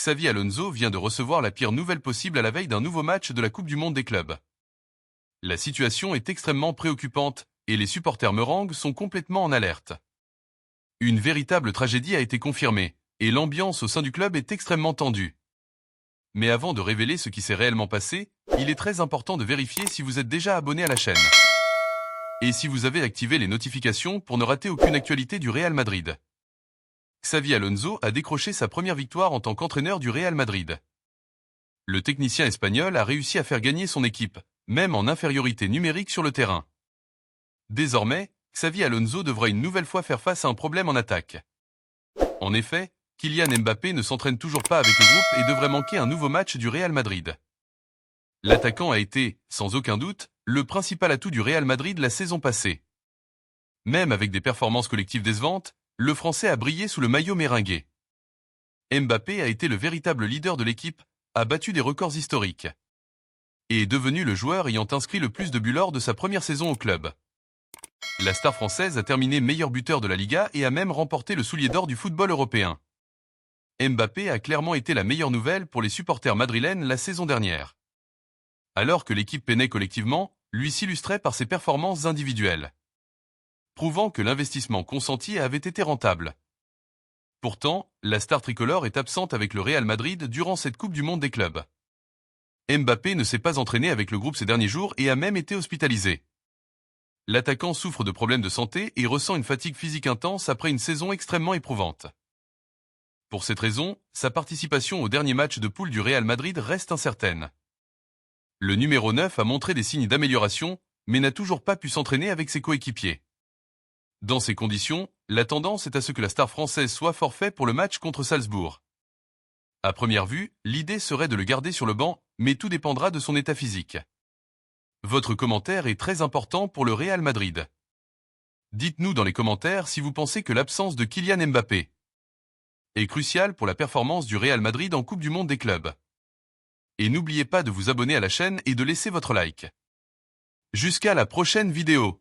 Xavi Alonso vient de recevoir la pire nouvelle possible à la veille d'un nouveau match de la Coupe du Monde des clubs. La situation est extrêmement préoccupante et les supporters merengues sont complètement en alerte. Une véritable tragédie a été confirmée et l'ambiance au sein du club est extrêmement tendue. Mais avant de révéler ce qui s'est réellement passé, il est très important de vérifier si vous êtes déjà abonné à la chaîne. Et si vous avez activé les notifications pour ne rater aucune actualité du Real Madrid. Xavi Alonso a décroché sa première victoire en tant qu'entraîneur du Real Madrid. Le technicien espagnol a réussi à faire gagner son équipe, même en infériorité numérique sur le terrain. Désormais, Xavi Alonso devra une nouvelle fois faire face à un problème en attaque. En effet, Kylian Mbappé ne s'entraîne toujours pas avec le groupe et devrait manquer un nouveau match du Real Madrid. L'attaquant a été, sans aucun doute, le principal atout du Real Madrid la saison passée. Même avec des performances collectives décevantes, le Français a brillé sous le maillot méringué. Mbappé a été le véritable leader de l'équipe, a battu des records historiques. Et est devenu le joueur ayant inscrit le plus de buts lors de sa première saison au club. La star française a terminé meilleur buteur de la Liga et a même remporté le soulier d'or du football européen. Mbappé a clairement été la meilleure nouvelle pour les supporters madrilènes la saison dernière. Alors que l'équipe peinait collectivement, lui s'illustrait par ses performances individuelles, prouvant que l'investissement consenti avait été rentable. Pourtant, la star tricolore est absente avec le Real Madrid durant cette Coupe du Monde des clubs. Mbappé ne s'est pas entraîné avec le groupe ces derniers jours et a même été hospitalisé. L'attaquant souffre de problèmes de santé et ressent une fatigue physique intense après une saison extrêmement éprouvante. Pour cette raison, sa participation au dernier match de poule du Real Madrid reste incertaine. Le numéro 9 a montré des signes d'amélioration, mais n'a toujours pas pu s'entraîner avec ses coéquipiers. Dans ces conditions, la tendance est à ce que la star française soit forfait pour le match contre Salzbourg. À première vue, l'idée serait de le garder sur le banc, mais tout dépendra de son état physique. Votre commentaire est très important pour le Real Madrid. Dites-nous dans les commentaires si vous pensez que l'absence de Kylian Mbappé est cruciale pour la performance du Real Madrid en Coupe du Monde des clubs. Et n'oubliez pas de vous abonner à la chaîne et de laisser votre like. Jusqu'à la prochaine vidéo.